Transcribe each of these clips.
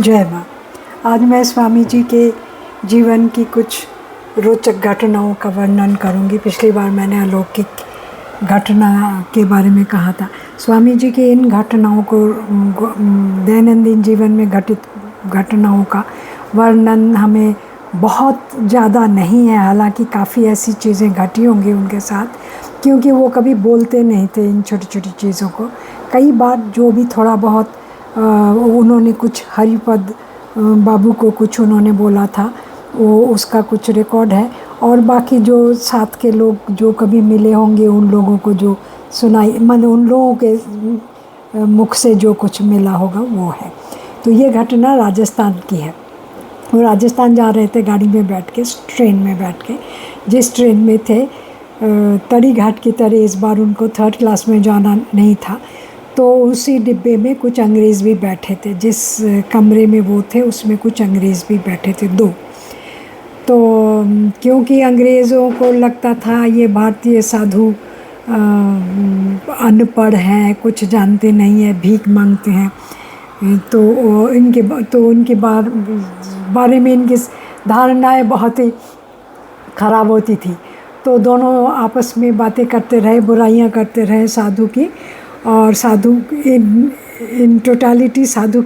जय माँ। आज मैं स्वामी जी के जीवन की कुछ रोचक घटनाओं का वर्णन करूँगी। पिछली बार मैंने अलौकिक घटना के बारे में कहा था। स्वामी जी के इन घटनाओं को दैनंदिन जीवन में घटित घटनाओं का वर्णन हमें बहुत ज़्यादा नहीं है। हालांकि काफ़ी ऐसी चीज़ें घटी होंगी उनके साथ, क्योंकि वो कभी बोलते नहीं थे इन छोटी छोटी चीज़ों को। कई बार जो भी थोड़ा बहुत उन्होंने कुछ हरिपद बाबू को कुछ उन्होंने बोला था, वो उसका कुछ रिकॉर्ड है। और बाकी जो साथ के लोग जो कभी मिले होंगे उन लोगों को जो सुनाई, मन उन लोगों के मुख से जो कुछ मिला होगा वो है। तो ये घटना राजस्थान की है। वो राजस्थान जा रहे थे गाड़ी में बैठ के, ट्रेन में बैठ के। जिस ट्रेन में थे तड़ी घाट की तरह इस बार उनको 3rd क्लास में जाना नहीं था, तो उसी डिब्बे में कुछ अंग्रेज़ भी बैठे थे। जिस कमरे में वो थे उसमें कुछ अंग्रेज़ भी बैठे थे, 2। तो क्योंकि अंग्रेज़ों को लगता था ये भारतीय साधु अनपढ़ हैं, कुछ जानते नहीं हैं, भीख मांगते हैं, तो उनके बारे में इनकी धारणाएं बहुत ही ख़राब होती थी। तो दोनों आपस में बातें करते रहे, बुराइयां करते रहे साधु की। और साधु इन टोटालिटी साधुओं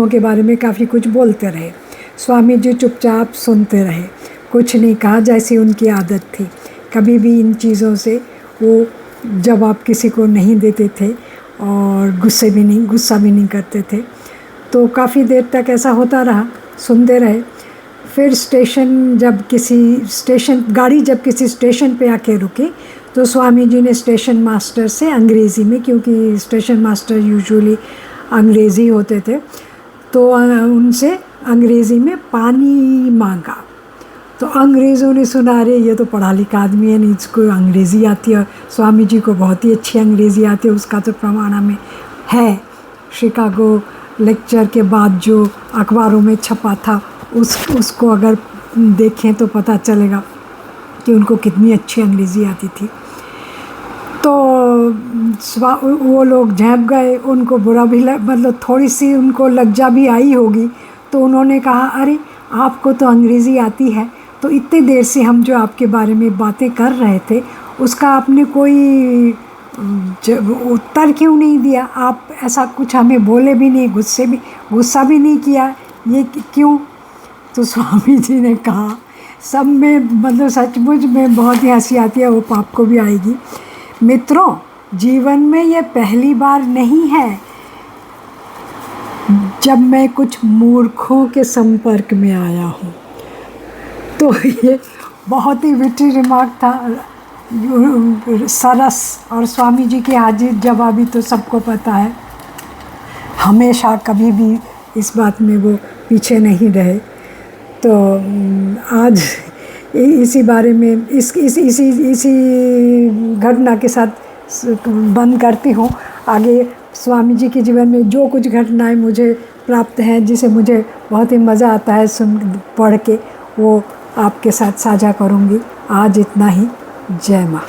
के बारे में काफ़ी कुछ बोलते रहे। स्वामी जी चुपचाप सुनते रहे, कुछ नहीं कहा, जैसी उनकी आदत थी। कभी भी इन चीज़ों से वो जवाब किसी को नहीं देते थे और गुस्सा भी नहीं करते थे। तो काफ़ी देर तक ऐसा होता रहा, सुनते रहे। फिर गाड़ी जब किसी स्टेशन पे आके रुकी, तो स्वामी जी ने स्टेशन मास्टर से अंग्रेज़ी में, क्योंकि स्टेशन मास्टर यूजुअली अंग्रेज़ी होते थे, तो उनसे अंग्रेज़ी में पानी मांगा। तो अंग्रेज़ों ने सुना, अरे ये तो पढ़ा लिखा आदमी है, नहीं इसको अंग्रेज़ी आती है। स्वामी जी को बहुत ही अच्छी अंग्रेज़ी आती है, उसका तो प्रमाण हमें है। शिकागो लेक्चर के बाद जो अखबारों में छपा था उसको अगर देखें तो पता चलेगा कि उनको कितनी अच्छी अंग्रेज़ी आती थी। तो वो लोग झेप गए, उनको बुरा भी मतलब थोड़ी सी उनको लज्जा भी आई होगी। तो उन्होंने कहा, अरे आपको तो अंग्रेज़ी आती है, तो इतनी देर से हम जो आपके बारे में बातें कर रहे थे उसका आपने कोई उत्तर क्यों नहीं दिया? आप ऐसा कुछ हमें बोले भी नहीं, गुस्सा भी नहीं किया, ये क्यों? तो स्वामी जी ने कहा, सब में मतलब सचमुच में बहुत ही हंसी आती है, वो आपको भी आएगी। मित्रों, जीवन में ये पहली बार नहीं है जब मैं कुछ मूर्खों के संपर्क में आया हूँ। तो ये बहुत ही विटी रिमार्क था, सरस। और स्वामी जी की हाजिर जवाबी तो सबको पता है, हमेशा कभी भी इस बात में वो पीछे नहीं रहे। तो आज इसी बारे में इसी घटना के साथ बंद करती हूँ। आगे स्वामी जी के जीवन में जो कुछ घटनाएं मुझे प्राप्त हैं, जिसे मुझे बहुत ही मज़ा आता है पढ़ के, वो आपके साथ साझा करूँगी। आज इतना ही। जय माँ।